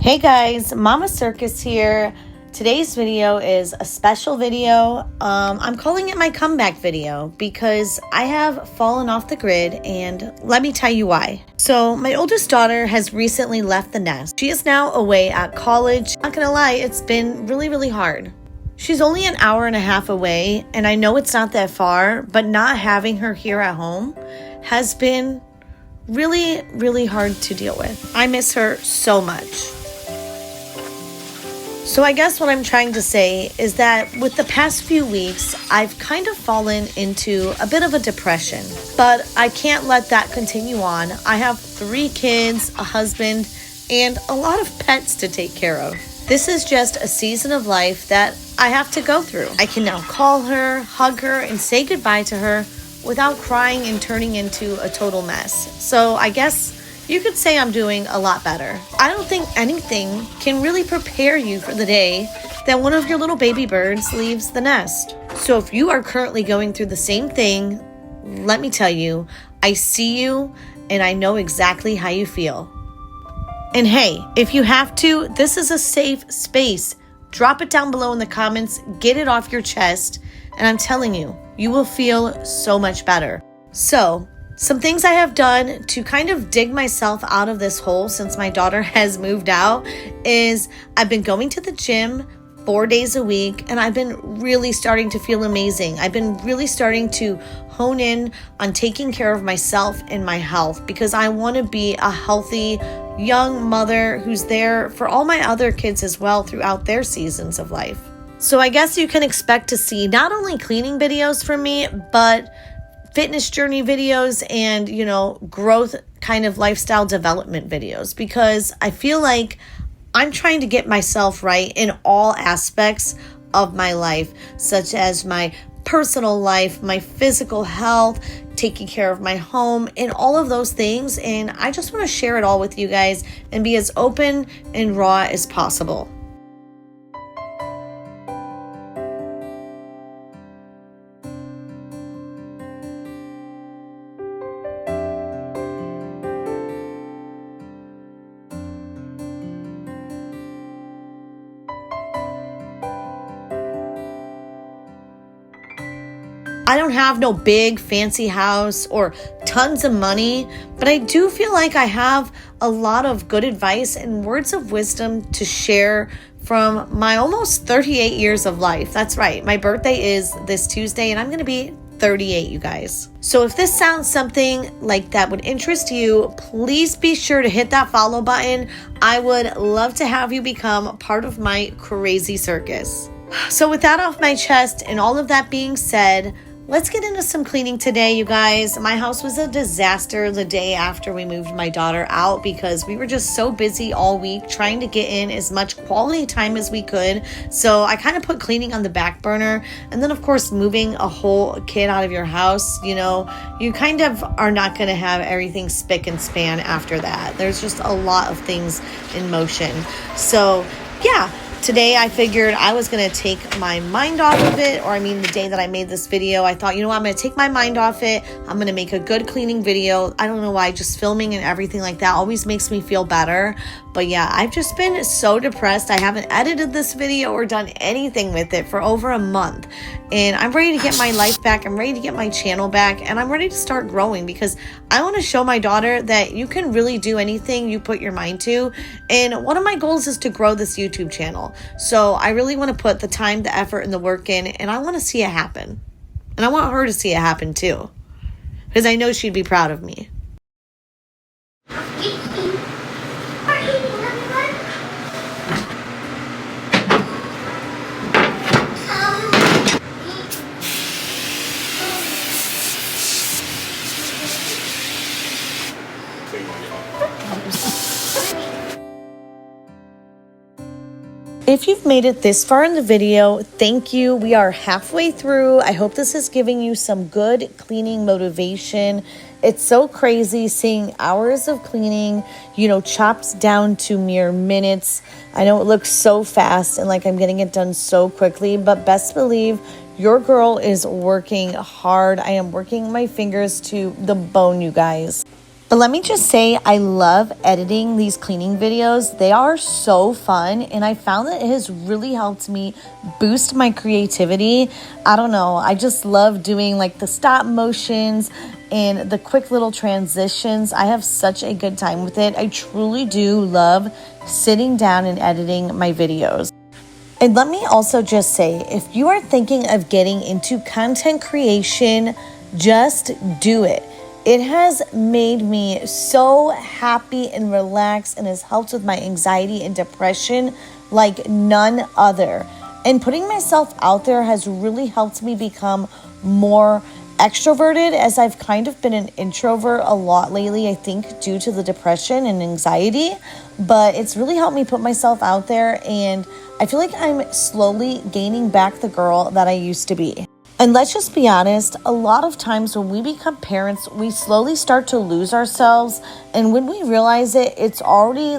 Hey guys, Mama Circus here. Today's video is a special video. I'm calling it my comeback video because I have fallen off the grid, and let me tell you why. So my oldest daughter has recently left the nest. She is now away at college. Not gonna lie, it's been really hard. She's only an hour and a half away, and I know it's not that far, but not having her here at home has been really hard to deal with. I miss her so much. So I guess what I'm trying to say is that with the past few weeks, I've kind of fallen into a bit of a depression, but I can't let that continue on. I have 3 kids, a husband, and a lot of pets to take care of. This is just a season of life that I have to go through. I can now call her, hug her, and say goodbye to her without crying and turning into a total mess. So I guess you could say I'm doing a lot better. I don't think anything can really prepare you for the day that one of your little baby birds leaves the nest. So if you are currently going through the same thing, let me tell you, I see you and I know exactly how you feel. And hey, if you have to, this is a safe space. Drop it down below in the comments, get it off your chest, and I'm telling you, you will feel so much better. So, some things I have done to kind of dig myself out of this hole since my daughter has moved out is I've been going to the gym 4 days a week, and I've been really starting to feel amazing. I've been really starting to hone in on taking care of myself and my health because I want to be a healthy young mother who's there for all my other kids as well throughout their seasons of life. So I guess you can expect to see not only cleaning videos from me, but fitness journey videos and, growth kind of lifestyle development videos, because I feel like I'm trying to get myself right in all aspects of my life, such as my personal life, my physical health, taking care of my home, and all of those things. And I just want to share it all with you guys and be as open and raw as possible. I don't have no big fancy house or tons of money, but I do feel like I have a lot of good advice and words of wisdom to share from my almost 38 years of life. That's right. My birthday is this Tuesday and I'm going to be 38, you guys. So if this sounds something like that would interest you, please be sure to hit that follow button. I would love to have you become part of my crazy circus. So with that off my chest and all of that being said, let's get into some cleaning today, you guys. My house was a disaster the day after we moved my daughter out because we were just so busy all week trying to get in as much quality time as we could. So I kind of put cleaning on the back burner. And then, of course, moving a whole kid out of your house, you kind of are not going to have everything spick and span after that. There's just a lot of things in motion. So, yeah. Today I figured I was going to take my mind off of it, the day that I made this video, I thought, I'm going to take my mind off it. I'm going to make a good cleaning video. I don't know why, just filming and everything like that always makes me feel better. But yeah, I've just been so depressed. I haven't edited this video or done anything with it for over a month. And I'm ready to get my life back. I'm ready to get my channel back. And I'm ready to start growing because I want to show my daughter that you can really do anything you put your mind to. And one of my goals is to grow this YouTube channel. So I really want to put the time, the effort, and the work in. And I want to see it happen. And I want her to see it happen too. Because I know she'd be proud of me. If you've made it this far in the video, thank you. We are halfway through. I hope this is giving you some good cleaning motivation. It's so crazy seeing hours of cleaning, chopped down to mere minutes. I know it looks so fast and like I'm getting it done so quickly, but best believe Your girl is working hard. I am working my fingers to the bone, you guys. But let me just say, I love editing these cleaning videos. They are so fun, and I found that it has really helped me boost my creativity. I don't know, I just love doing like the stop motions and the quick little transitions. I have such a good time with it. I truly do love sitting down and editing my videos. And let me also just say, if you are thinking of getting into content creation, just do it. It has made me so happy and relaxed and has helped with my anxiety and depression like none other. And putting myself out there has really helped me become more extroverted, as I've kind of been an introvert a lot lately, I think due to the depression and anxiety. But it's really helped me put myself out there, and I feel like I'm slowly gaining back the girl that I used to be. And let's just be honest, a lot of times when we become parents, we slowly start to lose ourselves. And when we realize it, it's already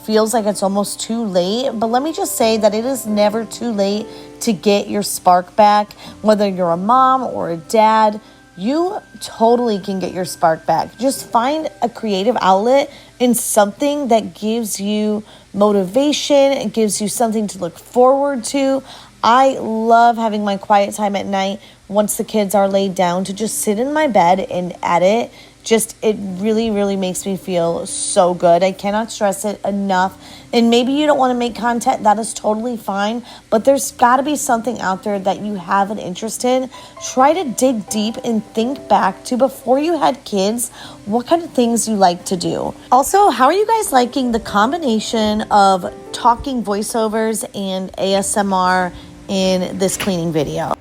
feels like it's almost too late. But let me just say that it is never too late to get your spark back. Whether you're a mom or a dad, you totally can get your spark back. Just find a creative outlet in something that gives you motivation, it gives you something to look forward to. I love having my quiet time at night once the kids are laid down to just sit in my bed and edit. It really, really makes me feel so good. I cannot stress it enough. And maybe you don't want to make content. That is totally fine. But there's got to be something out there that you have an interest in. Try to dig deep and think back to before you had kids, what kind of things you like to do. Also, how are you guys liking the combination of talking voiceovers and ASMR in this cleaning video?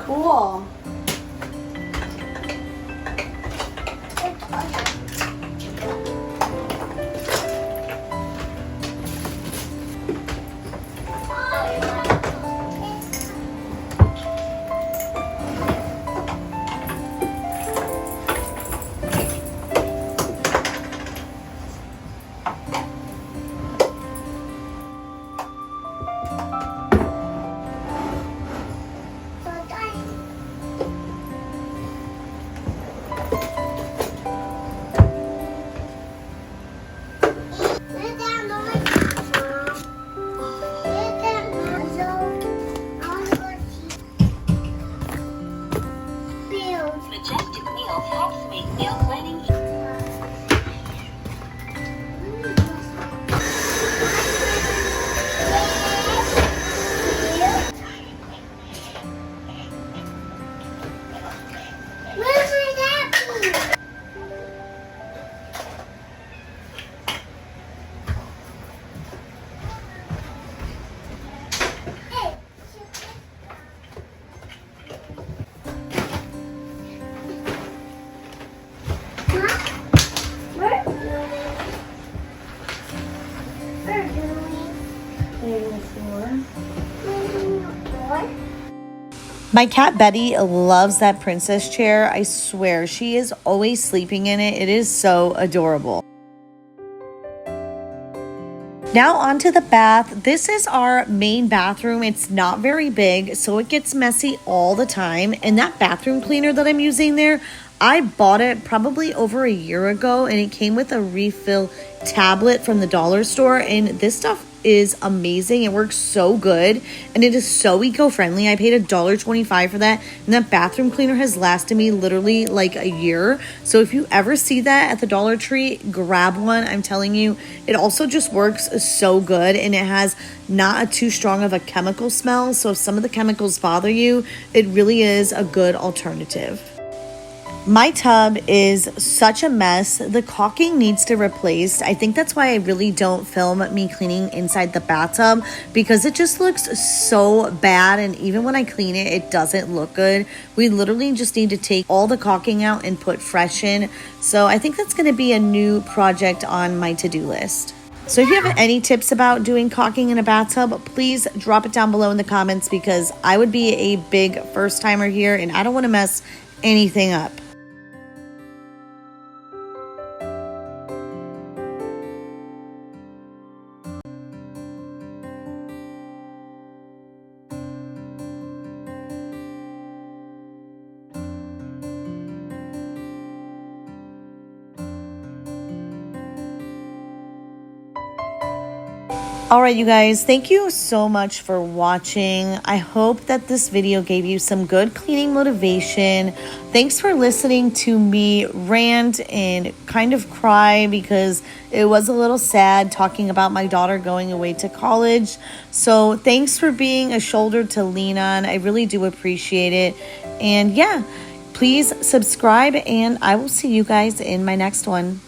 Cool. My cat Betty loves that princess chair. I swear, she is always sleeping in it. It is so adorable. Now onto the bath. This is our main bathroom. It's not very big, so it gets messy all the time. And that bathroom cleaner that I'm using there, I bought it probably over a year ago, and it came with a refill tablet from the dollar store. And this stuff is amazing. It works so good, and it is so eco-friendly. I paid $1.25 for that, and that bathroom cleaner has lasted me literally like a year. So if you ever see that at the Dollar Tree, grab one. I'm telling you, it also just works so good, and it has not a too strong of a chemical smell. So if some of the chemicals bother you, it really is a good alternative. My tub is such a mess. The caulking needs to replace. I think that's why I really don't film me cleaning inside the bathtub, because it just looks so bad, and even when I clean it, it doesn't look good. We literally just need to take all the caulking out and put fresh in. So I think that's going to be a new project on my to-do list. So if you have any tips about doing caulking in a bathtub, please drop it down below in the comments, because I would be a big first timer here and I don't want to mess anything up. All right, you guys, thank you so much for watching. I hope that this video gave you some good cleaning motivation. Thanks for listening to me rant and kind of cry, because it was a little sad talking about my daughter going away to college. So thanks for being a shoulder to lean on. I really do appreciate it. And yeah, please subscribe, and I will see you guys in my next one.